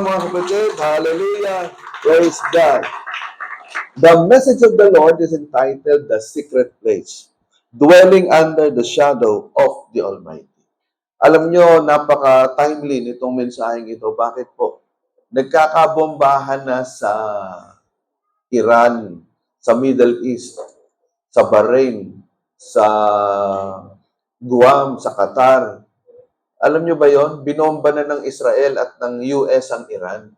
araw mga kapatid. Hallelujah. Praise God. The message of the Lord is entitled The Secret Place, Dwelling Under the Shadow of the Almighty. Alam nyo, napaka-timely nitong mensaheng ito. Bakit po? Nagkakabombahan na sa Iran, sa Middle East, sa Bahrain, sa Guam, sa Qatar. Alam nyo ba yon? Binomba na ng Israel at ng US ang Iran.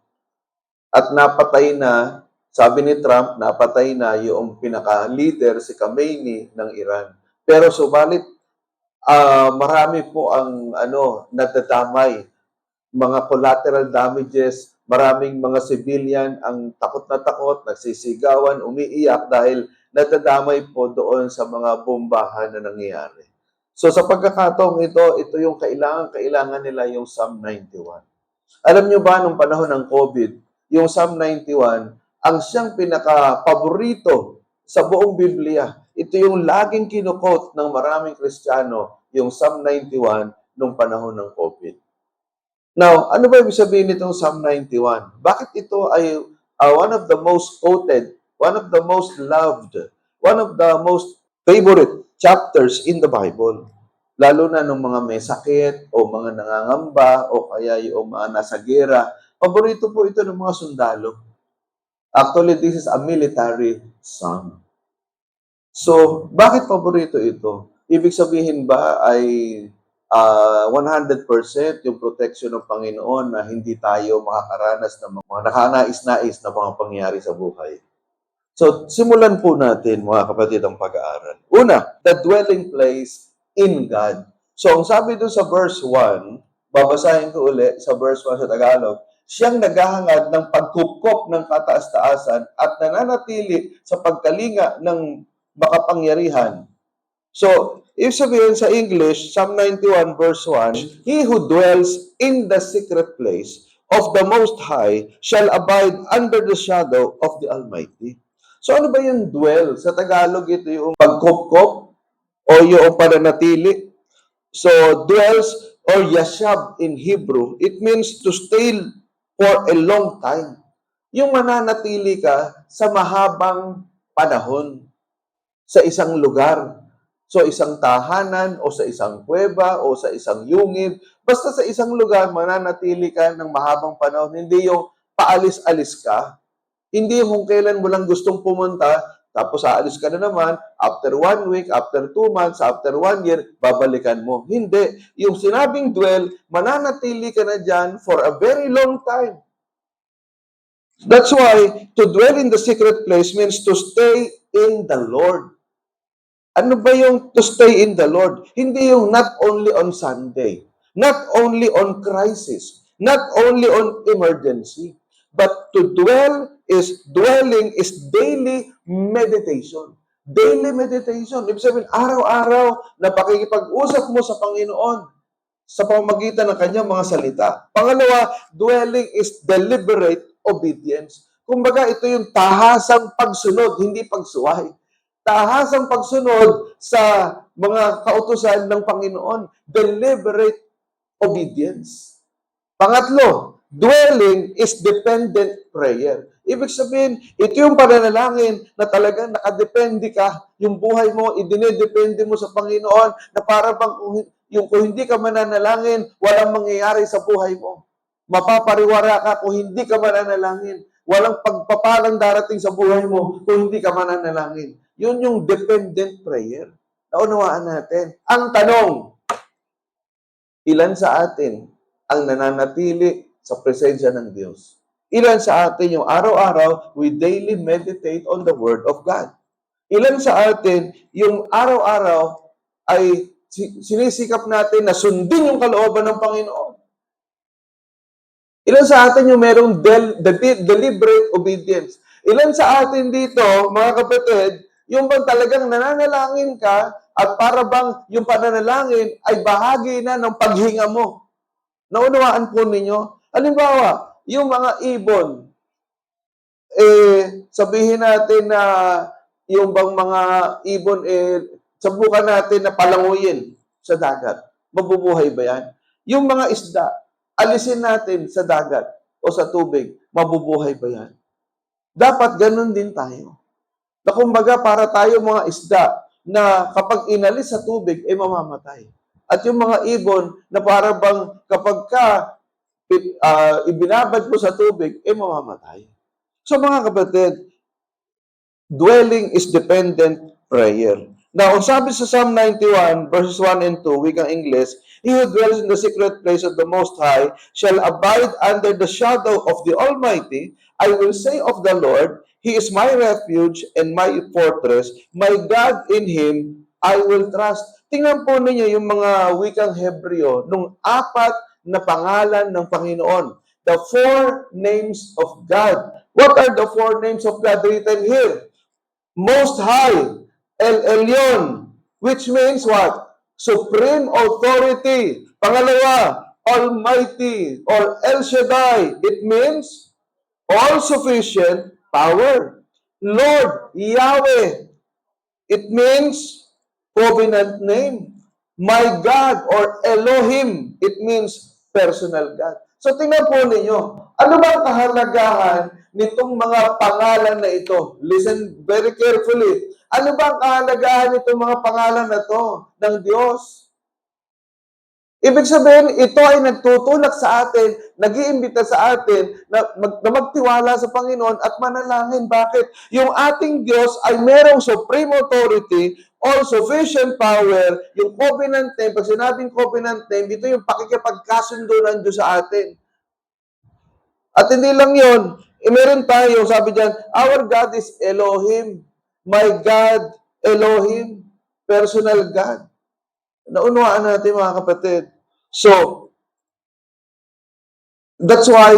At napatay na, sabi ni Trump, napatay na yung pinaka-leader, si Khamenei ng Iran. Pero subalit, marami po ang nadadamay, mga collateral damages, maraming mga civilian ang takot na takot, nagsisigawan, umiiyak dahil nadadamay po doon sa mga bombahan na nangyayari. So sa pagkakataong ito yung kailangan nila yung Psalm 91. Alam nyo ba, nung panahon ng COVID, yung Psalm 91, ang siyang pinaka-paborito sa buong Biblia. Ito yung laging kinukot ng maraming Kristiyano, yung Psalm 91, nung panahon ng COVID. Now, ano ba ibig sabihin nitong Psalm 91? Bakit ito ay one of the most quoted, one of the most loved, one of the most favorite chapters in the Bible? Lalo na nung mga may sakit o mga nangangamba o kaya yung mga nasa gera. Paborito po ito ng mga sundalo. Actually, this is a military psalm. So, bakit paborito ito? Ibig sabihin ba ay 100% yung protection ng Panginoon na hindi tayo makakaranas ng mga nakanais-nais na mga pangyayari sa buhay? So, simulan po natin, mga kapatid, ang pag-aaral. Una, the dwelling place in God. So, ang sabi doon sa verse 1, babasahin ko uli sa verse 1 sa Tagalog, siyang naghahangad ng pagkupkop ng kataas-taasan at nananatili sa pagkalinga ng makapangyarihan. So, ibig sabihin sa English, Psalm 91 verse 1, He who dwells in the secret place of the Most High shall abide under the shadow of the Almighty. So, ano ba yung dwell? Sa Tagalog, ito yung pagkupkop o yung pananatili. So, dwells or yashab in Hebrew, it means to stay for a long time. Yung mananatili ka sa mahabang panahon sa isang lugar. So, isang tahanan o sa isang kuweba o sa isang yungib. Basta sa isang lugar, mananatili ka ng mahabang panahon. Hindi yung paalis-alis ka. Hindi yung kung kailan mo lang gustong pumunta, tapos aalis ka na naman, after 1 week, after 2 months, after 1 year, babalikan mo. Hindi. Yung sinabing dwell, mananatili ka na dyan for a very long time. That's why, to dwell in the secret place means to stay in the Lord. Ano ba yung to stay in the Lord? Hindi yung not only on Sunday, not only on crisis, not only on emergency, but to dwell is, dwelling is daily meditation. Daily meditation. Ibig sabihin, araw-araw na pakikipag-usap mo sa Panginoon sa pamamagitan ng kanyang mga salita. Pangalawa, dwelling is deliberate obedience. Kumbaga, ito yung tahasang pagsunod, hindi pagsuway. Tahasang pagsunod sa mga kautusan ng Panginoon. Deliberate obedience. Pangatlo, dwelling is dependent prayer. Ibig sabihin, ito yung pananalangin na talagang nakadepende ka. Yung buhay mo, idinedepende mo sa Panginoon na para bang kung hindi ka mananalangin, walang mangyayari sa buhay mo. Mapapariwara ka kung hindi ka mananalangin. Walang pagpapalang darating sa buhay mo kung hindi ka mananalangin. Yun yung dependent prayer. Naunawaan natin. Ang tanong, ilan sa atin ang nananatili sa presensya ng Diyos? Ilan sa atin yung araw-araw, we daily meditate on the Word of God? Ilan sa atin yung araw-araw ay sinisikap natin na sundin yung kalooban ng Panginoon? Ilan sa atin yung merong deliberate obedience? Ilan sa atin dito, mga kapatid, yung bang talagang nananalangin ka at para bang yung pananalangin ay bahagi na ng paghinga mo? Naunawaan po ninyo? Halimbawa, yung mga ibon, sabihin natin na yung bang mga ibon, sabukan natin na palanguyin sa dagat. Mabubuhay ba yan? Yung mga isda, alisin natin sa dagat. o sa tubig, mabubuhay ba yan? Dapat ganun din tayo. Na kumbaga para tayo mga isda na kapag inalis sa tubig, mamamatay. At yung mga ibon na para bang kapag ibinabad mo sa tubig, mamamatay. So mga kapatid, dwelling is dependent prayer. Now, ang sabi sa Psalm 91, verses 1 and 2, wikang English, He who dwells in the secret place of the Most High shall abide under the shadow of the Almighty. I will say of the Lord, He is my refuge and my fortress, my God, in Him I will trust. Tingnan po ninyo yung mga wikang Hebreo, nung apat na pangalan ng Panginoon. The four names of God. What are the four names of God written here? Most High, El Elyon, which means what? Supreme authority. Pangalawa, Almighty or El Shaddai. It means all-sufficient power. Lord, Yahweh. It means covenant name. My God or Elohim. It means personal God. So tingnan po ninyo, ano ba ang kahalagahan nitong mga pangalan na ito? Listen very carefully. Ano ba ang kahalagahan nitong mga pangalan na to ng Diyos? Ibig sabihin, ito ay nagtutulak sa atin, nag-iimbita sa atin na magtiwala sa Panginoon at manalangin. Bakit? Yung ating Diyos ay merong supreme authority, all-sufficient power, yung covenant name. Pag sinabing covenant name, ito yung pakikipagkasundo ng Diyos sa atin. At hindi lang yun, meron tayo, sabi diyan, our God is Elohim. My God, Elohim, personal God. Naunawaan natin mga kapatid. So, that's why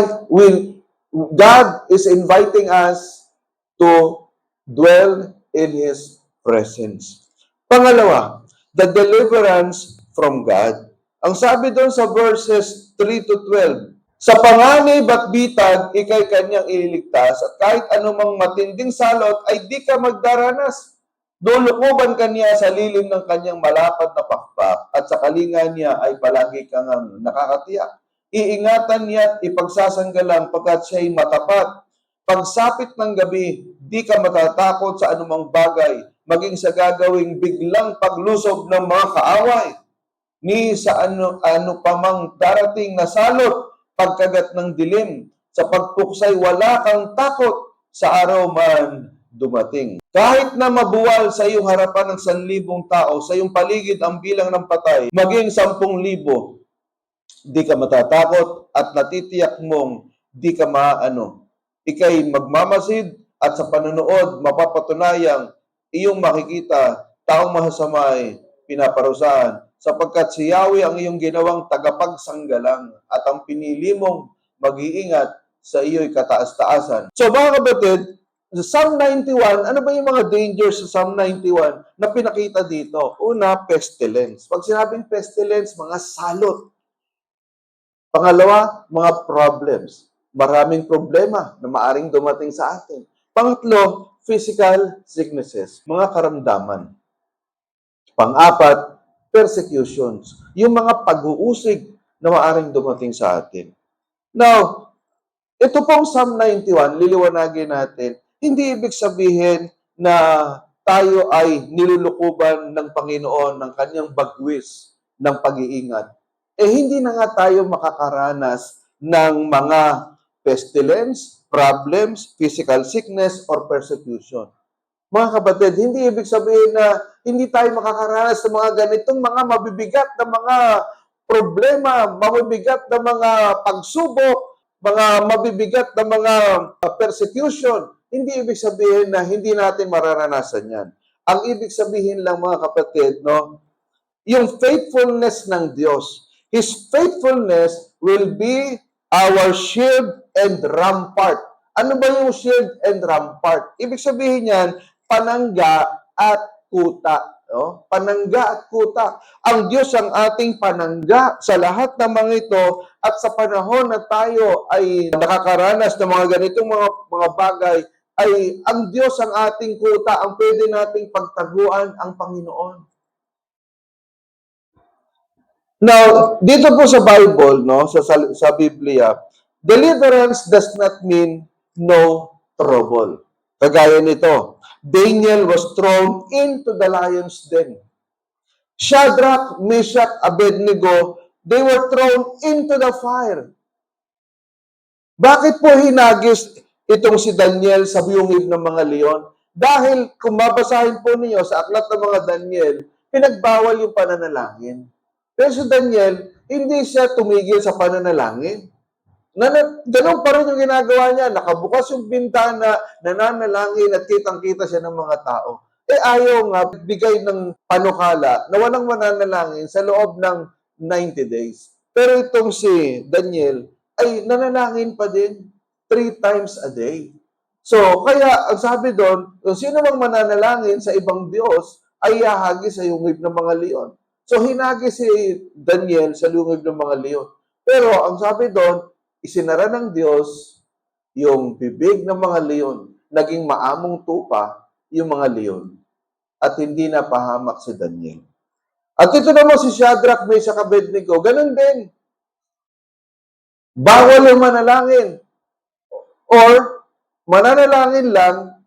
God is inviting us to dwell in His presence. Pangalawa, the deliverance from God. Ang sabi doon sa verses 3 to 12, sa panganib at bitag, ikay kanyang ililigtas, at kahit anumang matinding salot, ay di ka magdaranas. Lulukuban kanya sa lilim ng kanyang malapad na pakpak, at sa kalinga niya ay palagi kang nakakatiyak. Iingatan niya at ipagsasanggalang pagkat siya'y matapat. Pagsapit ng gabi, di ka matatakot sa anumang bagay, maging sa gagawing biglang paglusob ng mga kaaway, ni sa ano pamang darating na salot, pagkagat ng dilim, sa pagpuksay wala kang takot, sa araw man dumating. Kahit na mabuwal sa iyong harapan ng 1,000 tao, sa iyong paligid ang bilang ng patay, maging 10,000, di ka matatakot at natitiyak mong di ka ikay magmamasid at sa panonood mapapatunayang iyong makikita taong mahasamay pinaparusahan, sapagkat si Yahweh ang iyong ginawang tagapagsanggalang at ang pinili mong mag-iingat sa iyo'y kataas-taasan. So mga kapatid, sa Psalm 91, ano ba yung mga dangers sa Psalm 91 na pinakita dito? Una, pestilence. Pag sinabing pestilence, mga salot. Pangalawa, mga problems. Maraming problema na maaring dumating sa atin. Pangatlo, physical sicknesses, mga karamdaman. Pang-apat, persecutions, yung mga pag-uusig na maaring dumating sa atin. Now, ito pong Psalm 91, liliwanagin natin, hindi ibig sabihin na tayo ay nilulukuban ng Panginoon ng kanyang bagwis ng pag-iingat. Hindi na nga tayo makakaranas ng mga pestilence, problems, physical sickness, or persecution. Mga kapatid, hindi ibig sabihin na hindi tayo makakaranas ng mga ganitong mga mabibigat na mga problema, mabibigat na mga pagsubok, mga mabibigat na mga persecution. Hindi ibig sabihin na hindi natin mararanasan yan. Ang ibig sabihin lang mga kapatid, yung faithfulness ng Diyos. His faithfulness will be our shield and rampart. Ano ba yung shield and rampart? Ibig sabihin yan, panangga at kuta. Panangga at kuta. Ang Diyos ang ating panangga sa lahat ng mga ito, at sa panahon na tayo ay nakakaranas ng mga ganitong mga bagay, ay ang Diyos ang ating kuta, ang pwede nating pagtaguan ang Panginoon. Now, dito po sa Bible, sa Biblia, Deliverance does not mean no trouble. Kagaya nito, Daniel was thrown into the lion's den. Shadrach, Meshach, Abednego, they were thrown into the fire. Bakit po hinagis itong si Daniel sa biyungib ng mga leon? Dahil kung mabasahin po ninyo sa aklat ng mga Daniel, pinagbawal yung pananalangin. Pero si Daniel, hindi siya tumigil sa pananalangin. Ganun pa rin yung ginagawa niya. Nakabukas yung bintana, nananalangin at kitang-kita siya ng mga tao. Ayaw nga, bigay ng panukala na walang mananalangin sa loob ng 90 days. Pero itong si Daniel, ay nanalangin pa din 3 times a day. So, kaya ang sabi doon, kung sino mang mananalangin sa ibang Diyos, ay ihahagi sa lungib ng mga leon. So, hinagi si Daniel sa lungib ng mga leon. Pero, ang sabi doon, isinara ng Diyos yung bibig ng mga leon. Naging maamong tupa yung mga leon. At hindi napahamak si Daniel. At ito naman si Shadrach, Meshach, Abednego, ganun din. Bawal yung manalangin. Or, mananalangin lang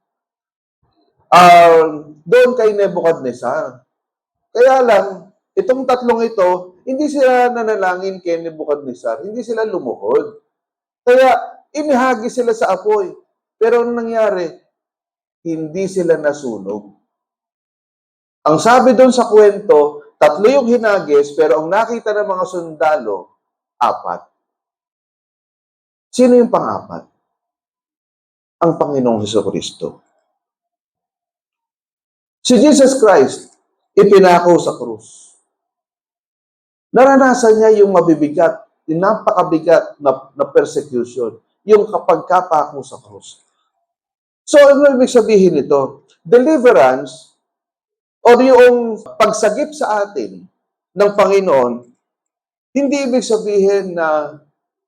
doon kay Nebuchadnezzar. Kaya lang, itong tatlong ito, hindi sila nanalangin kay Nebuchadnezzar. Hindi sila lumuhod. Kaya, inihagi sila sa apoy. Pero anong nangyari? Hindi sila nasunog. Ang sabi doon sa kwento, 3 yung hinagis, pero ang nakita ng mga sundalo, 4. Sino yung pang-4? Ang Panginoong Hesukristo. Si Jesus Christ, ipinako sa krus. Naranasan niya yung mabibigat, yung napakabigat na persecution, yung kapag kapako sa krus. So, ano ibig sabihin nito? Deliverance, o yung pagsagip sa atin ng Panginoon, hindi ibig sabihin na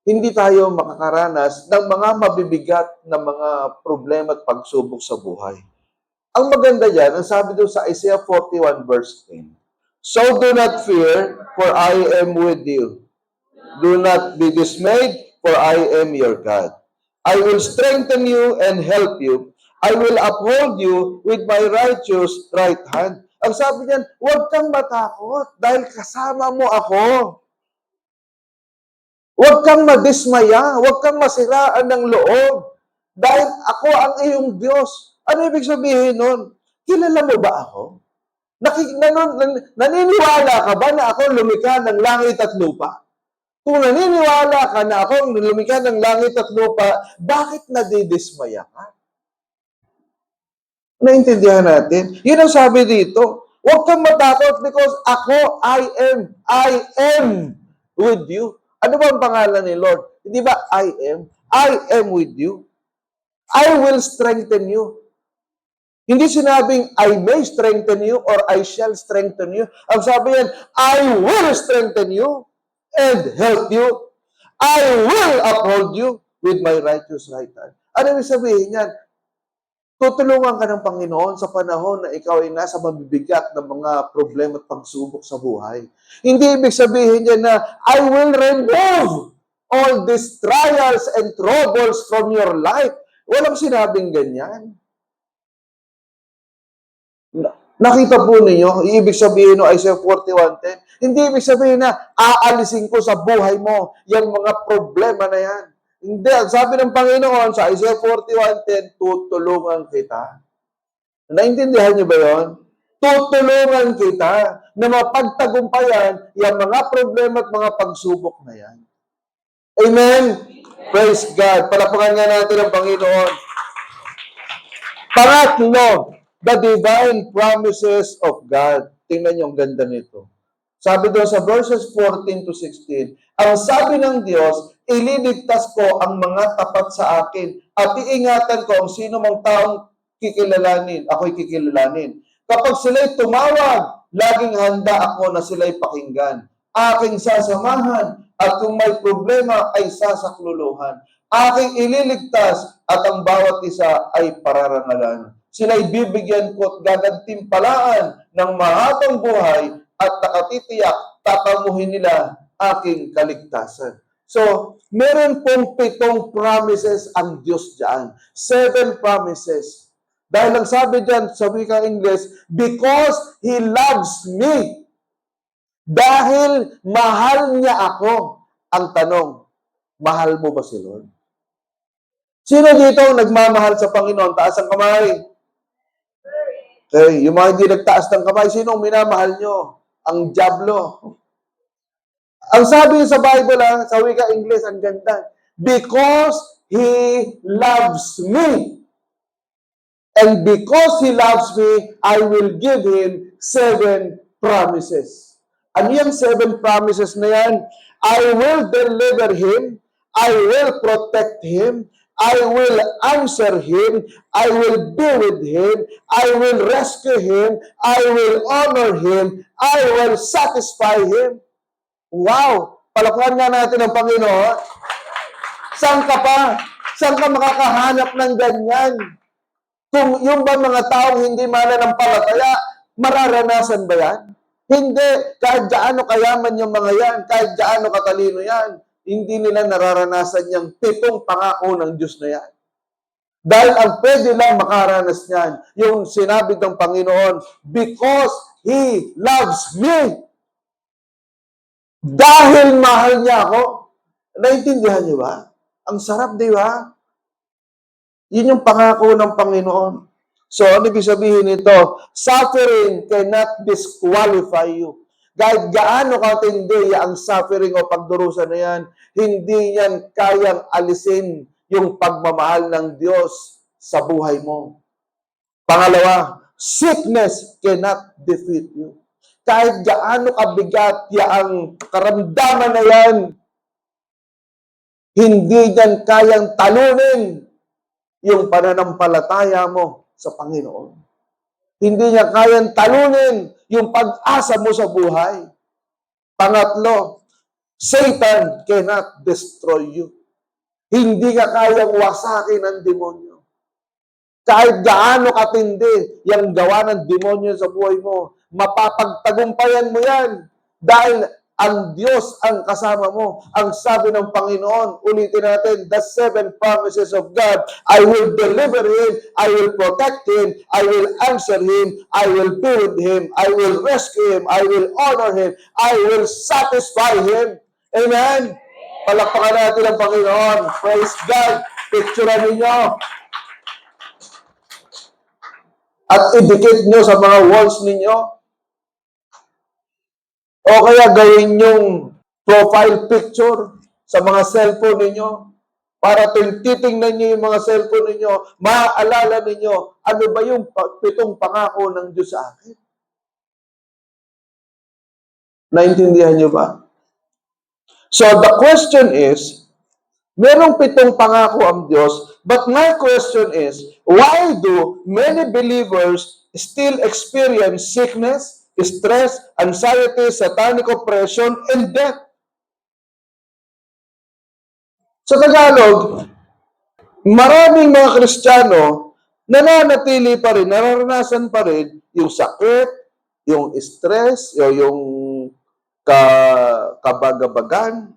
hindi tayo makakaranas ng mga mabibigat na mga problema at pagsubok sa buhay. Ang maganda dyan, ang sabi doon sa Isaiah 41 verse 10, "So do not fear, for I am with you. Do not be dismayed, for I am your God. I will strengthen you and help you. I will uphold you with my righteous right hand." Ang sabi niyan, huwag kang matakot dahil kasama mo ako. Huwag kang madismaya, huwag kang masiraan ng loob. Dahil ako ang iyong Diyos. Ano ibig sabihin nun? Kilala mo ba ako? Naniniwala ka ba na ako lumikha ng langit at lupa? Kung naniniwala ka na ako lumikha ng langit at lupa, bakit nadidismaya ka? Naintindihan natin? Yun ang sabi dito. Huwag kang matakot because ako, I am with you. Ano ba ang pangalan ni Lord? Hindi ba I am with you. I will strengthen you. Hindi sinabing I may strengthen you or I shall strengthen you. Ang sabi yan, I will strengthen you and help you. I will uphold you with my righteous right hand. Ano ibig sabihin yan? Tutulungan ka ng Panginoon sa panahon na ikaw ay nasa mabibigat ng mga problema at pagsubok sa buhay. Hindi ibig sabihin niya na, I will remove all these trials and troubles from your life. Walang sinabing ganyan. Nakita po ninyo, ibig sabihin no Isaiah 41:10, hindi ibig sabihin na aalisin ko sa buhay mo yung mga problema na yan. Hindi. Sabi ng Panginoon sa Isaiah 41:10, tutulungan kita. Naintindihan niyo ba yon? Tutulungan kita na mapagtagumpayan yung mga problema at mga pagsubok na yan. Amen? Praise God. Palapakan nga natin ang Panginoon. Pangatlo, the divine promises of God. Tingnan niyo ang ganda nito. Sabi doon sa verses 14 to 16, ang sabi ng Diyos, ililigtas ko ang mga tapat sa akin at iingatan ko ang sino mang taong kikilalanin. Ako'y kikilalanin. Kapag sila'y tumawag, laging handa ako na sila'y pakinggan. Aking sasamahan at kung may problema ay sasakluluhan. Aking ililigtas at ang bawat isa ay pararangalan. Sila'y bibigyan ko at gagantimpalaan ng mahabang buhay at nakatitiyak, tatamuhin nila aking kaligtasan. So, meron pong 7 promises ang Diyos diyan. 7 promises. Dahil ang sabi diyan sa wikang English, because He loves me. Dahil mahal niya ako. Ang tanong, mahal mo ba si Lord? Sino dito ang nagmamahal sa Panginoon? Taas ang kamay. Okay, yung mga hindi nagtaas ng kamay, sino ang minamahal nyo? Ang diablo. Ang sabi sa Bible, sa wika English, ang ganda. Because He loves me. And because He loves me, I will give Him 7 promises. Ano yung 7 promises na yan? I will deliver Him. I will protect Him. I will answer Him. I will be with Him. I will rescue Him. I will honor Him. I will satisfy Him. Wow! Palakpakan nga natin ang Panginoon. Saan ka pa? Saan ka makakahanap ng ganyan? Kung yung ba mga taong hindi mananampalataya, mararanasan ba yan? Hindi. Kahit gaano kayaman yung mga yan, kahit gaano katalino yan, hindi nila nararanasan yung 7 pangako ng Diyos na yan. Dahil ang pwede lang makaranas niyan, yung sinabi ng Panginoon, because He loves me. Dahil mahal niya ako. Naintindihan niyo ba? Ang sarap, di ba? Yun yung pangako ng Panginoon. So, ano ibig sabihin nito? Suffering cannot disqualify you. Kahit gaano katindi ang suffering o pagdurusa na yan, hindi yan kayang alisin yung pagmamahal ng Diyos sa buhay mo. Pangalawa, sickness cannot defeat you. Kahit gaano kabigat ang karamdaman na yan, hindi yan kayang talunin yung pananampalataya mo sa Panginoon. Hindi niya kayang talunin yung pag-asa mo sa buhay. Pangatlo, Satan cannot destroy you. Hindi ka kayang wasakin ng demonyo. Kahit gaano katindi yung gawa ng demonyo sa buhay mo, mapapagtagumpayan mo yan. Dahil ang Diyos ang kasama mo. Ang sabi ng Panginoon, ulitin natin, the 7 promises of God. I will deliver Him, I will protect Him, I will answer Him, I will be with Him, I will rescue Him, I will honor Him, I will satisfy Him. Amen? Palakpakan natin ang Panginoon. Praise God. Picturean ninyo. At idikit nyo sa mga walls ninyo. O kaya gawin yung profile picture sa mga cellphone ninyo para titingnan nyo yung mga cellphone ninyo, maaalala ninyo, ano ba yung 7 pangako ng Diyos sa akin? Naintindihan nyo ba? So the question is, merong 7 pangako ang Diyos, but my question is, why do many believers still experience sickness, stress, anxiety, satanic oppression, and death? Sa Tagalog, maraming mga Kristiyano nananatili pa rin, nararanasan pa rin yung sakit, yung stress, yung kabagabagan,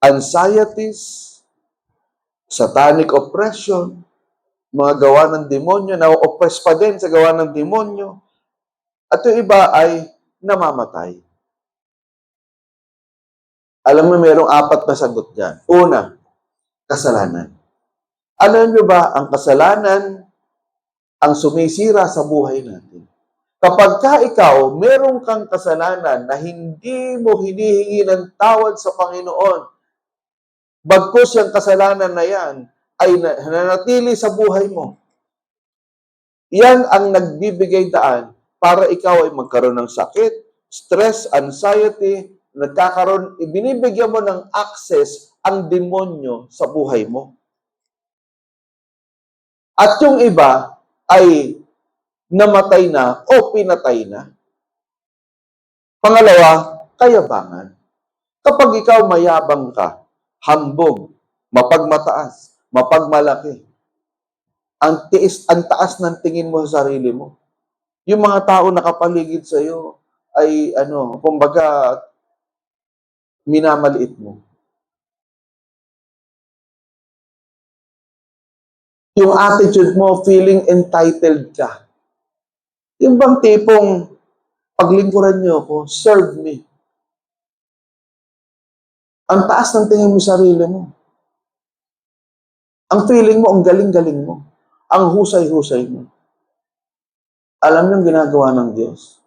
anxieties, satanic oppression, mga gawa ng demonyo, na-oppress pa din sa gawa ng demonyo, at yung iba ay namamatay. Alam mo, mayroong 4 na sagot dyan. Una, kasalanan. Alam nyo ba, ang kasalanan ang sumisira sa buhay natin. Kapag ka ikaw, meron kang kasalanan na hindi mo hinihingi ng tawad sa Panginoon, bagkus yung kasalanan na yan ay nananatili sa buhay mo, yan ang nagbibigay daan para ikaw ay magkaroon ng sakit, stress, anxiety, ibinibigyan mo ng access ang demonyo sa buhay mo. At yung iba ay namatay na o pinatay na. Pangalawa, kayabangan. Kapag ikaw mayabang ka, hambog, mapagmataas, mapagmalaki, ang taas ng tingin mo sa sarili mo. Yung mga tao nakapaligid sa iyo ay kumbaga minamaliit mo. Yung attitude mo, feeling entitled ka. Yung bang tipong, paglingkuran niyo ako, serve me. Ang taas ng tingin mo sa sarili mo. Ang feeling mo, ang galing-galing mo. Ang husay-husay mo. Alam niyo ang ginagawa ng Diyos?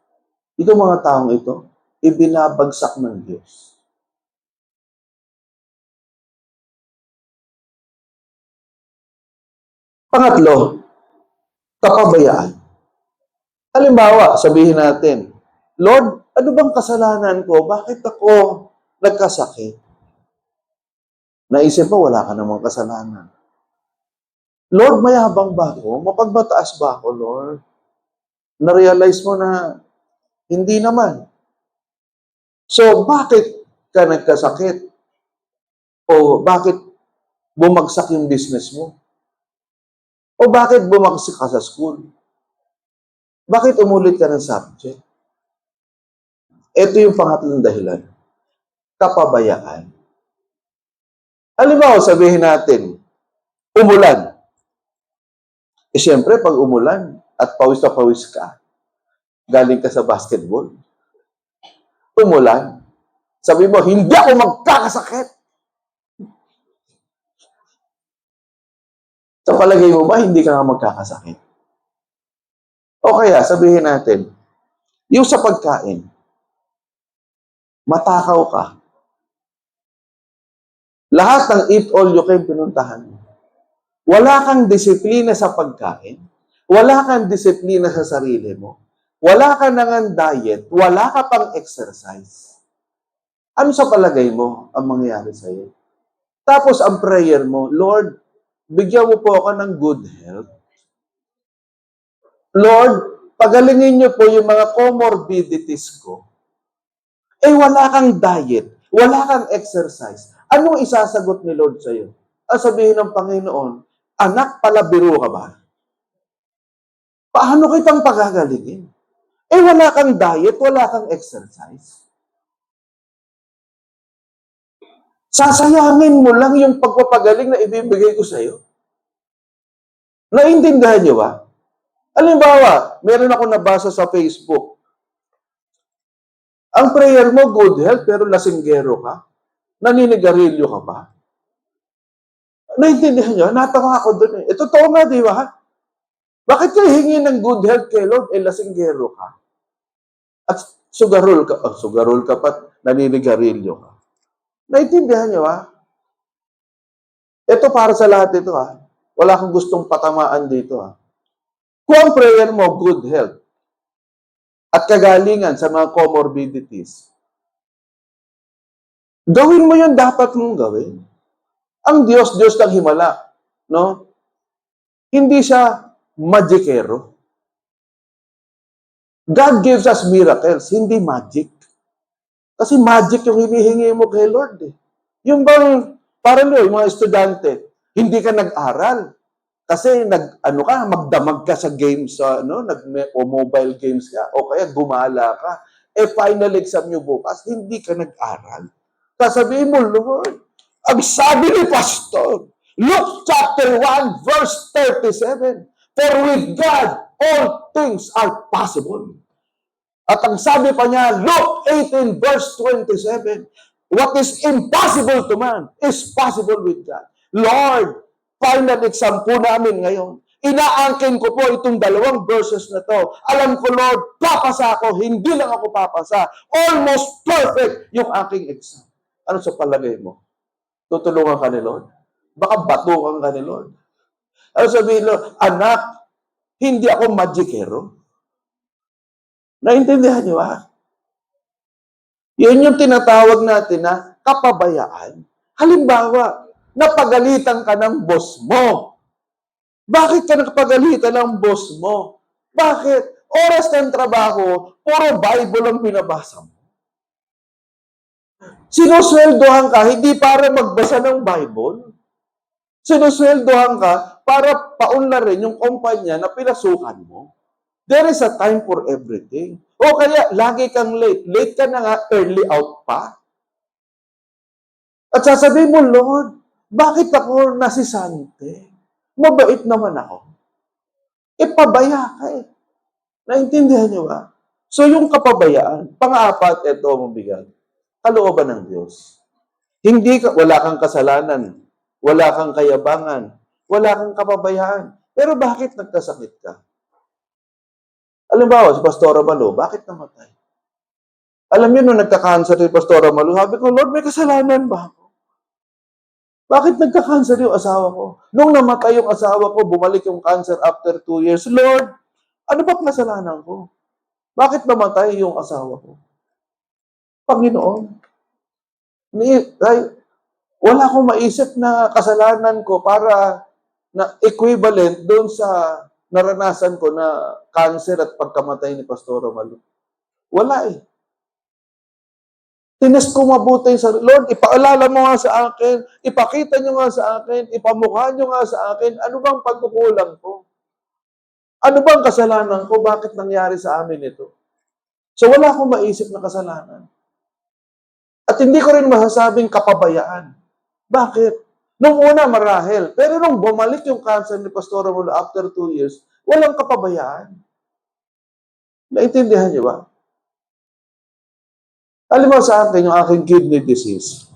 Itong mga taong ito, ibinabagsak ng Diyos. Pangatlo, kapabayaan. Halimbawa, sabihin natin, Lord, ano bang kasalanan ko? Bakit ako nagkasakit? Naisip mo, wala ka namang kasalanan. Lord, mayabang ba ako? Mapagbataas ba ako, Lord? Na-realize mo na hindi naman. So, bakit ka nagkasakit? O bakit bumagsak yung business mo? O bakit bumagsak ka sa school? Bakit umulit ka ng subject? Ito yung pangatlong dahilan. Kapabayaan. Halimbawa, sabihin natin, umulan. Siyempre, pag umulan at pawis na pawis ka, galing ka sa basketball, umulan. Sabi mo, hindi ako magkakasakit. Sa palagay mo ba, hindi ka nga magkakasakit? O kaya, sabihin natin, yung sa pagkain, matakaw ka. Lahat ng eat all you can pinuntahan mo. Wala kang disiplina sa pagkain. Wala kang disiplina sa sarili mo. Wala ka nang diet. Wala ka pang exercise. Ano sa palagay mo ang mangyayari sa iyo? Tapos ang prayer mo, Lord, bigyan mo po ako ng good health. Lord, pagalingin niyo po yung mga comorbidities ko. Eh wala kang diet. Wala kang exercise. Anong isasagot ni Lord sa iyo? Sabihin ng Panginoon, anak, palabiro ka ba? Paano kitang pagagalingin? Eh wala kang diet, wala kang exercise. Sasayangin mo lang yung pagpapagaling na ibibigay ko sa iyo. Naintindihan niyo ba? Halimbawa, meron ako nabasa sa Facebook. Ang prayer mo, good health, pero lasinggero ka? Naninigarilyo ka ba? Naintindihan niyo? Natawa ako doon eh. Totoo nga, di ba? Bakit kayo hingi ng good health kay Lord? Lasinggero ka. At sugarol ka pa, naninigarilyo ka. Naintindihan niyo ba? Ito para sa lahat ito ha. Wala akong gustong patamaan dito ha. Kung ang prayer mo, good health, at kagalingan sa mga comorbidities, gawin mo yung dapat mong gawin. Ang Diyos, Diyos ng himala. No? Hindi siya magikero. God gives us miracles, hindi magic. Kasi magic yung hinihingi mo kay Lord. Eh. Yung bang, parang yung mga estudyante, hindi ka nag-aral. Kasi magdamag ka sa games, o mobile games ka, o kaya gumala ka. Final exam nyo bukas, hindi ka nag-aral. Sasabihin mo, Lord, ang sabi ni Pastor, Luke chapter 1, verse 37, for with God, all things are possible. At ang sabi pa niya, Luke 18, verse 27, what is impossible to man is possible with God. Lord, final exam po namin ngayon. Inaangkin ko po itong dalawang verses na to. Alam ko, Lord, papasa ako. Hindi lang ako papasa. Almost perfect yung aking exam. Ano sa palagay mo? Tutulungan ka ni Lord? Baka batukan ka ni Lord. Ano sabihin, Lord, anak, hindi ako magikero. Naintindihan niyo ba? Yun yung tinatawag natin na kapabayaan. Halimbawa, napagalitan ka ng boss mo. Bakit ka napagalitan ng boss mo? Bakit? Oras ng trabaho, puro Bible ang binabasa mo. Sinusweldohan ka, hindi para magbasa ng Bible. Sinusweldohan ka para paunlarin yung kumpanya na pinasukan mo. There is a time for everything. O kaya, lagi kang late. Late ka na nga, early out pa. At sasabihin mo, Lord, bakit ako nasisante? Mabait naman ako. Pabaya ka eh. Naintindihan niyo ba? So yung kapabayaan, pang-apat, ito mabigat, kalooban ng Diyos. Wala kang kasalanan, wala kang kayabangan, wala kang kapabayaan. Pero bakit nagkasakit ka? Alam ba, si Pastora Malu, bakit namatay? Alam niyo, nung nagka-cancer si Pastora Malu, sabi ko, Lord, may kasalanan ba ako? Bakit nagka-cancer yung asawa ko? Nung namatay yung asawa ko, bumalik yung cancer after 2 years. Lord, ano ba kasalanan ko? Bakit namatay yung asawa ko? Panginoon, wala akong maisip na kasalanan ko para na equivalent doon sa naranasan ko na cancer at pagkamatay ni Pastor Malu. Wala eh. Tinest ko mabuti sa Lord, ipaalala mo nga sa akin, ipakita nyo nga sa akin, ipamukha nyo nga sa akin, ano bang pagkukulang ko? Ano bang kasalanan ko? Bakit nangyari sa amin ito? So wala akong maisip na kasalanan. At hindi ko rin masasabing kapabayaan. Bakit? Nung una, marahil. Pero nung bumalik yung cancer ni Pastor Romulo after 2 years, walang kapabayaan. Naintindihan niyo ba? Alam mo sa akin, yung aking kidney disease.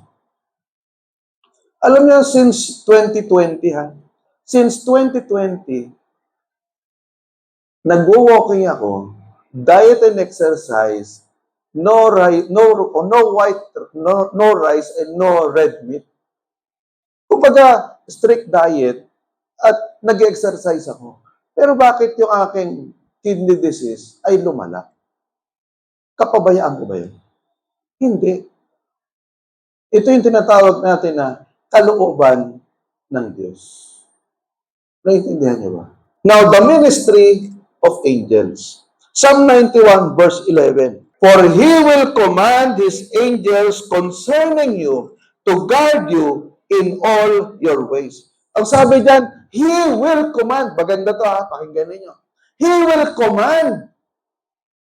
Alam niyo, since 2020, since 2020, nagwo-walking ako, diet and exercise, no rice, no rice and no red meat. Kumbaga, strict diet at nag-exercise ako. Pero bakit yung aking kidney disease ay lumala? Kapabayaan ko ba yun? Hindi. Ito yung tinatawag natin na kalooban ng Diyos. Naintindihan niyo ba? Now, the ministry of angels. Psalm 91 verse 11. For He will command His angels concerning you to guard you in all your ways. Ang sabi diyan, He will command. Maganda to pakinggan niyo. He will command.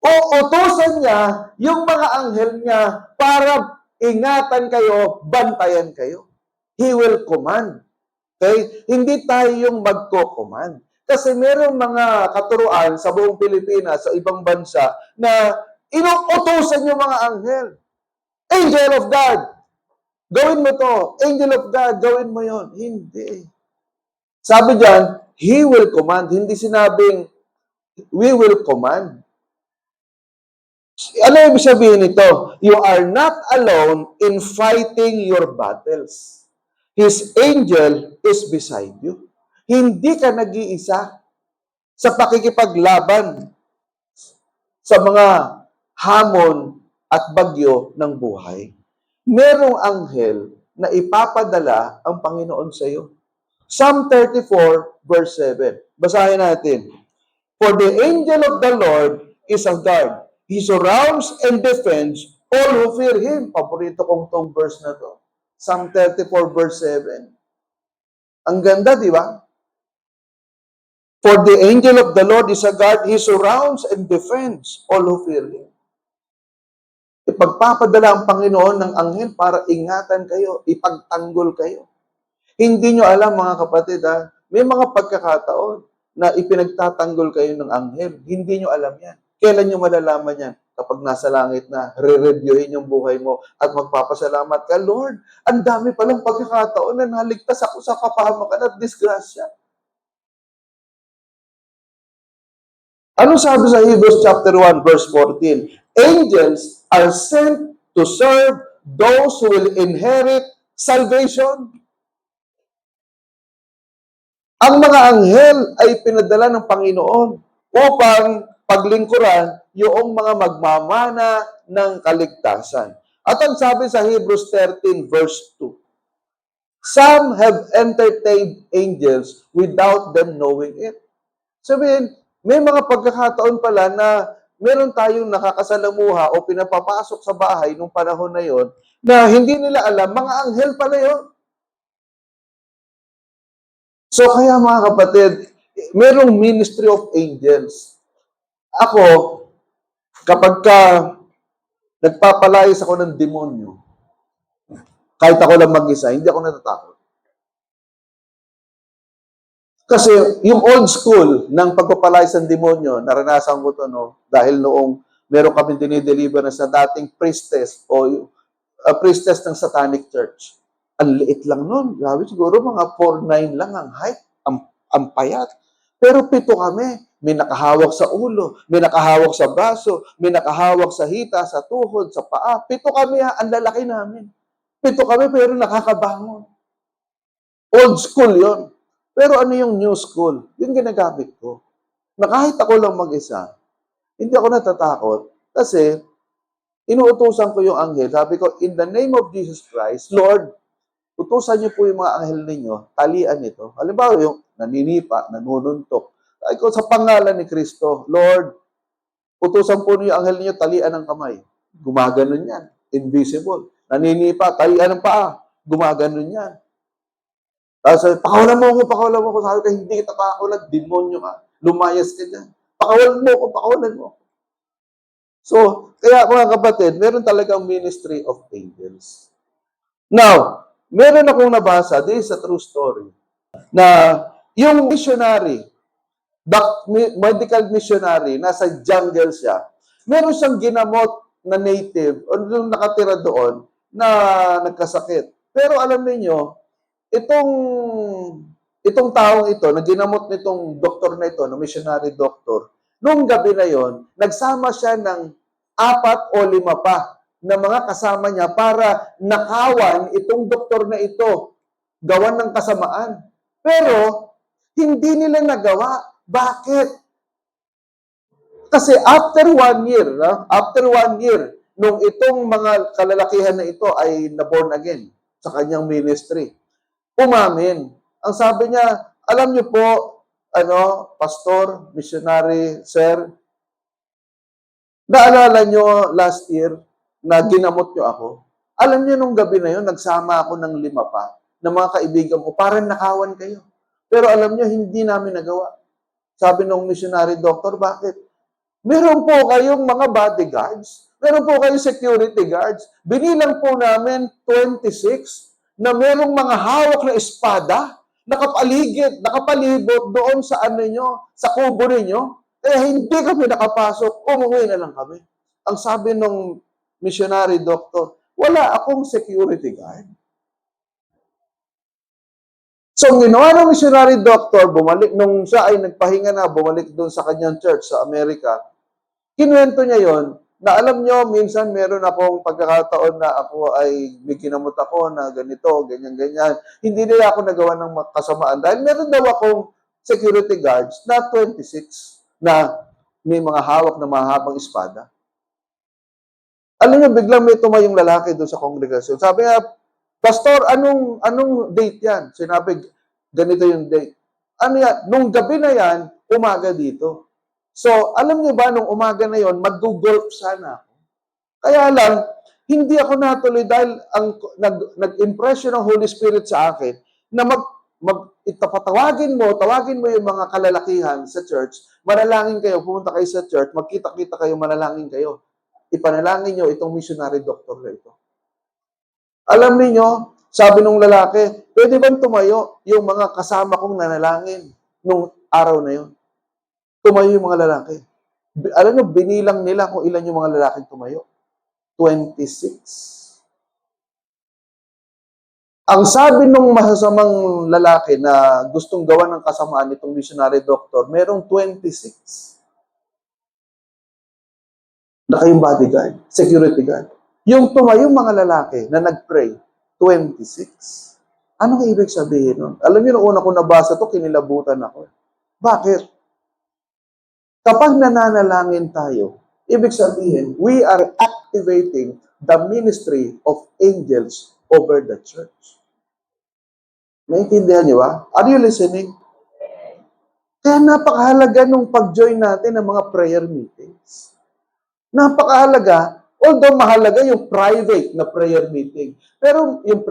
Uutusan niya yung mga anghel niya para ingatan kayo, bantayan kayo. He will command. Okay? Hindi tayo yung magko-command. Kasi merong mga katuruan sa buong Pilipinas, sa ibang bansa, na inuutusan yung mga anghel. Angel of God, gawin mo to. Angel of God, gawin mo yon. Hindi. Sabi diyan, He will command. Hindi sinabing, we will command. Ano ibig sabihin nito? You are not alone in fighting your battles. His angel is beside you. Hindi ka nag-iisa sa pakikipaglaban sa mga hamon at bagyo ng buhay. Merong anghel na ipapadala ang Panginoon sa iyo. Psalm 34 verse 7. Basahin natin. For the angel of the Lord is a guard. He surrounds and defends all who fear Him. Paborito kong tong verse na to. Psalm 34 verse 7. Ang ganda, di ba? For the angel of the Lord is a guard. He surrounds and defends all who fear Him. Ipagpapadala ang Panginoon ng anghel para ingatan kayo, ipagtanggol kayo. Hindi nyo alam mga kapatid, may mga pagkakataon na ipinagtatanggol kayo ng anghel. Hindi nyo alam yan. Kailan nyo malalaman yan? Kapag nasa langit na, re-reviewin yung buhay mo at magpapasalamat ka, Lord, ang dami palang pagkakataon na naligtas ako sa kapahamakan at disgrasya. Ano sabi sa Hebrews chapter 1 verse 14? Angels are sent to serve those who will inherit salvation. Ang mga anghel ay pinadala ng Panginoon upang paglingkuran yung mga magmamana ng kaligtasan. At ang sabi sa Hebrews 13 verse 2, some have entertained angels without them knowing it. Sabihin, may mga pagkakataon pala na meron tayong nakakasalamuha o pinapapasok sa bahay nung panahon na yon na hindi nila alam, mga anghel pala yon. So kaya mga kapatid, merong ministry of angels. Ako, kapag nagpapalayas ako ng demonyo, kahit ako lang mag-isa, hindi ako natatakot. Kasi yung old school ng pagpapalayas ng demonyo, naranasan ko to, no? Dahil noong meron kami dinideliver na sa dating priestess o priestess ng Satanic Church. Ang liit lang nun. Grabe, siguro mga 4'9" lang ang height. Ang payat. Pero 7 kami. May nakahawak sa ulo, may nakahawak sa braso, may nakahawak sa hita, sa tuhod, sa paa. 7 kami ha, ang lalaki namin. 7 kami pero nakakabangon. Old school yon. Pero ano yung new school? Yung ginagamit ko. Na kahit ako lang mag-isa, hindi ako natatakot kasi inuutusan ko yung anghel. Sabi ko, in the name of Jesus Christ, Lord, utusan niyo po yung mga anghel ninyo, talian ito. Halimbawa, yung naninipa, nanununtok. Sabi ko, sa pangalan ni Kristo, Lord, utusan po niyo yung anghel ninyo, talian ng kamay. Gumaganon yan. Invisible. Naninipa, talian ng paa. Gumaganon yan. Tapos, pakawalan mo ako. Sabi ko, hindi kita pakawalan, demonyo ka. Lumayas ka dyan. Pakawalan mo ako. So, kaya mga kapatid, meron talagang ministry of angels. Now, meron akong nabasa, this is a true story, na yung missionary, medical missionary, nasa jungle siya, meron siyang ginamot na native, o yung nakatira doon, na nagkasakit. Pero alam niyo, itong taong ito, na ginamot nitong doktor na ito, na missionary doctor, nung gabi na yon, nagsama siya ng 4 o 5 pa na mga kasama niya para nakawan itong doktor na ito, gawan ng kasamaan. Pero, hindi nila nagawa. Bakit? Kasi after 1 year, nung itong mga kalalakihan na ito ay na-born again sa kanyang ministry, umamin. Ang sabi niya, alam niyo po, pastor, missionary, sir, naalala niyo last year na ginamot niyo ako? Alam niyo nung gabi na yon, nagsama ako ng 5 pa na mga kaibigan ko, parang nakawan kayo. Pero alam niyo, hindi namin nagawa. Sabi nung missionary doctor, bakit? Meron po kayong mga bodyguards, meron po kayong security guards. Binilang po namin 26 na merong mga hawak na espada, nakapalibot doon sa sa kubo ninyo. Hindi kami nakapasok, umuwi na lang kami. Ang sabi nung missionary doctor, wala akong security guard. So, ginawa ng missionary doctor, bumalik, nung siya ay nagpahinga na, bumalik doon sa kanyang church sa Amerika, kinuwento niya yon na alam nyo, minsan meron akong pagkakataon na ako ay may ginamot ako na ganito, ganyan-ganyan. Hindi nila ako nagawa ng kasamaan dahil meron daw akong security guards na 26 na may mga hawak na mahabang espada. Alam niyo, biglang may tumayong lalaki doon sa kongregasyon. Sabi niya, Pastor, anong date yan? Sinabi, ganito yung date. Ano yan? Nung gabi na yan, umaga dito. So, alam niyo ba, nung umaga na yon, mag-golf sana ako. Kaya lang, hindi ako natuloy dahil nag-impression ng Holy Spirit sa akin na tawagin mo yung mga kalalakihan sa church, manalangin kayo, pumunta kayo sa church, magkita-kita kayo, manalangin kayo. Ipanalangin nyo itong missionary doctor na ito. Alam niyo, sabi nung lalaki, pwede bang tumayo yung mga kasama kong nanalangin nung araw na yun? Tumayo yung mga lalaki. Alam niyo, binilang nila kung ilan yung mga lalaking tumayo. 26. Ang sabi nung masasamang lalaki na gustong gawa ng kasamaan nitong missionary doctor, merong 26 na kayong bodyguard, security guard. Yung tumayong mga lalaki na nag-pray, 26. Anong ibig sabihin nun? Alam niyo, noong una ko nabasa to, kinilabutan ako. Bakit? Kapag nananalangin tayo, ibig sabihin, we are activating the ministry of angels over the church. Naintindihan niyo ba? Are you listening? Kaya napakahalaga nung pag-join natin ng mga prayer meetings. Napakahalaga, although mahalaga yung private na prayer meeting. Pero yung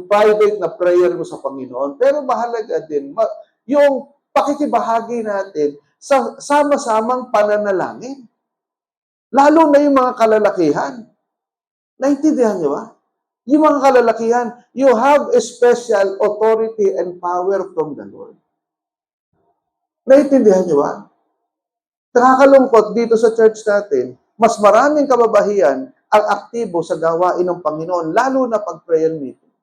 private na prayer mo sa Panginoon, pero mahalaga din yung pakikibahagi natin sa sama-samang pananalangin. Lalo na yung mga kalalakihan. Naintindihan niyo ba? Yung mga kalalakihan, you have a special authority and power from the Lord. Naiintindihan niyo ba? Nakakalungkot dito sa church natin, mas maraming kababahian ang aktibo sa gawain ng Panginoon, lalo na pag prayer meeting.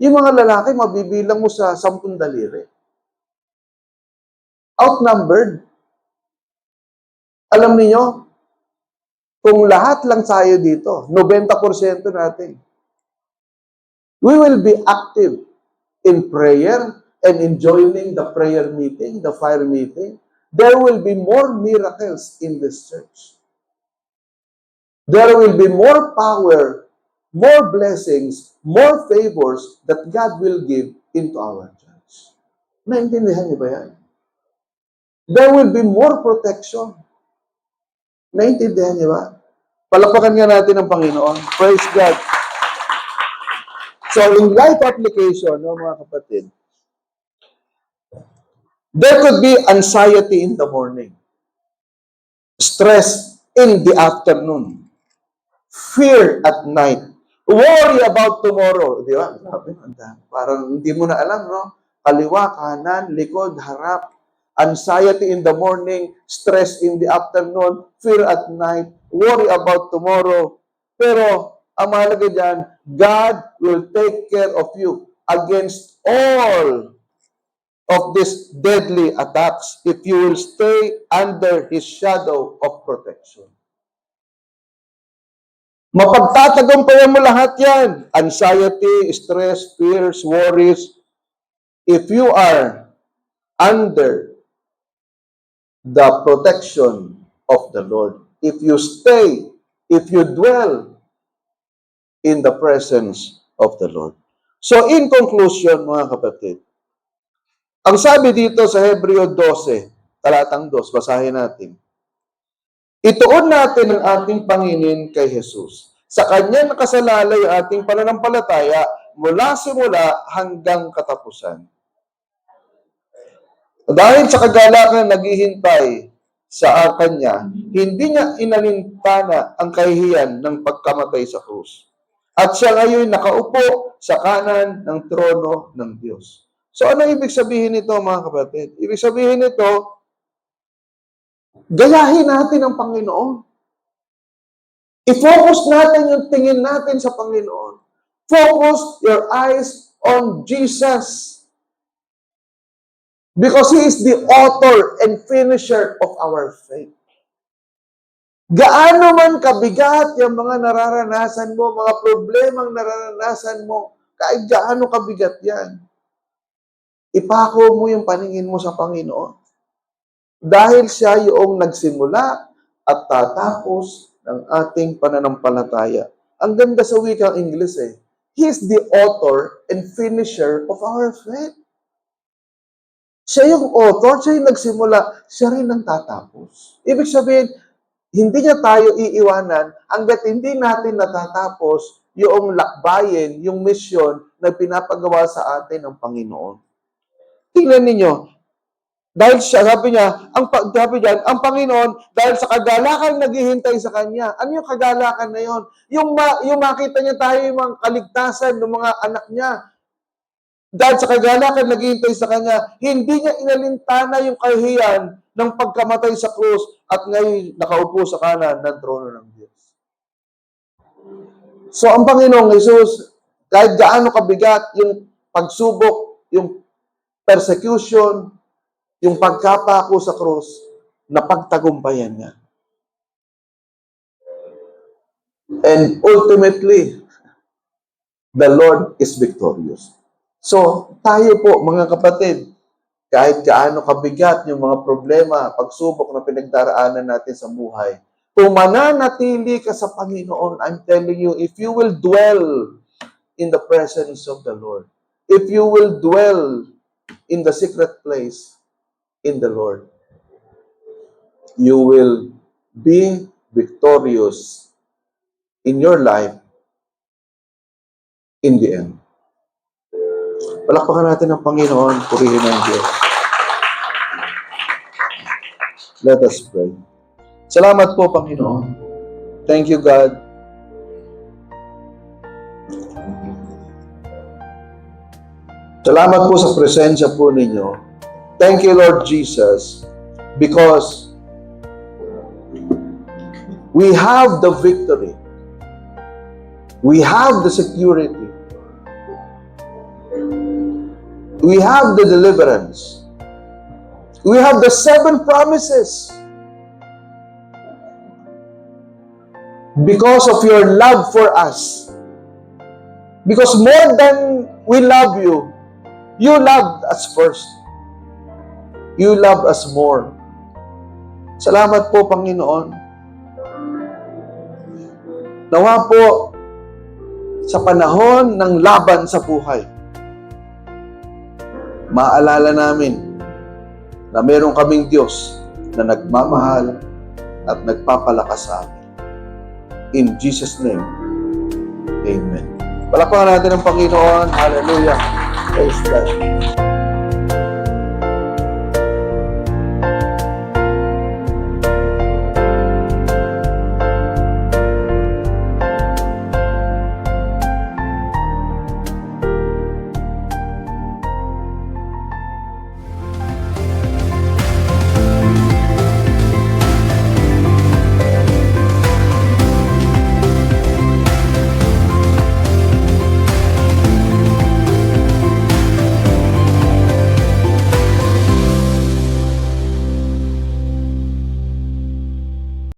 Yung mga lalaki, mabibilang mo sa 10 daliri. Outnumbered. Alam niyo, kung lahat lang tayo dito, 90% natin, we will be active in prayer and in joining the prayer meeting, the fire meeting. There will be more miracles in this church. There will be more power, more blessings, more favors that God will give into our church. Naintindihan niyo ba yan? There will be more protection. Naintindihan niyo ba? Palapakan nga natin ang Panginoon. Praise God. So, in life application, no, mga kapatid, there could be anxiety in the morning, stress in the afternoon, fear at night, worry about tomorrow. Di ba? Parang hindi mo na alam, no? Kaliwa, kanan, likod, harap. Anxiety in the morning, stress in the afternoon, fear at night, worry about tomorrow. Pero, ang mahalaga dyan, God will take care of you against all of these deadly attacks if you will stay under His shadow of protection. Mapagtatagumpayan mo lahat yan. Anxiety, stress, fears, worries. If you are under the protection of the Lord. If you stay, if you dwell in the presence of the Lord. So in conclusion, mga kapatid, ang sabi dito sa Hebreo 12, talatang 2, basahin natin. Ituon natin ang ating Panginoon kay Jesus. Sa Kanya nakasalalay ang ating pananampalataya mula simula hanggang katapusan. Dahil sa kagalakan naghihintay sa Kanya, hindi niya inalintana ang kahihiyan ng pagkamatay sa krus. At siya ngayon nakaupo sa kanan ng trono ng Diyos. So ano ibig sabihin nito, mga kapatid? Ibig sabihin nito, gayahin natin ang Panginoon. I-focus natin yung tingin natin sa Panginoon. Focus your eyes on Jesus. Because He is the author and finisher of our faith. Gaano man kabigat yung mga nararanasan mo, mga problemang nararanasan mo, kahit gaano kabigat yan, ipako mo yung paningin mo sa Panginoon. Dahil Siya yung nagsimula at tatapos ng ating pananampalataya. Ang ganda sa wikang English eh. He is the author and finisher of our faith. Siya yung author, siya yung nagsimula, siya rin ang tatapos. Ibig sabihin, hindi niya tayo iiwanan hanggat hindi natin natatapos yung lakbayin, yung mission na pinapagawa sa atin ng Panginoon. Tingnan ninyo, dahil siya, sabi ang Panginoon, dahil sa kagalakan naghihintay sa Kanya. Ano yung kagalakan na yon? Yung makita niya tayo yung mga kaligtasan ng mga anak niya. Dahil sa kagalakan naghihintay sa Kanya, hindi niya inalintana yung kahihiyan ng pagkamatay sa krus at ngayon nakaupo sa kanan ng trono ng Diyos. So ang Panginoong Jesus, kahit gaano kabigat yung pagsubok, yung persecution, yung pagkapako sa krus, napagtagumpayan niya. And ultimately, the Lord is victorious. So, tayo po, mga kapatid, kahit gaano kabigat yung mga problema, pagsubok na pinagdaraanan natin sa buhay, kung mananatili ka sa Panginoon, I'm telling you, if you will dwell in the presence of the Lord, if you will dwell in the secret place in the Lord, you will be victorious in your life in the end. Palakpakan natin ang Panginoon, purihin ang Diyos. Let us pray. Salamat po, Panginoon. Thank you, God. Salamat po sa presensya po ninyo. Thank you, Lord Jesus, because we have the victory. We have the security. We have the deliverance. We have the 7 promises. Because of your love for us. Because more than we love you, you loved us first. You love us more. Salamat po, Panginoon. Nawa po, sa panahon ng laban sa buhay, maalala namin na meron kaming Diyos na nagmamahal at nagpapalakas sa amin. In Jesus' name, Amen. Palakpakan natin ang Panginoon. Hallelujah. Praise God.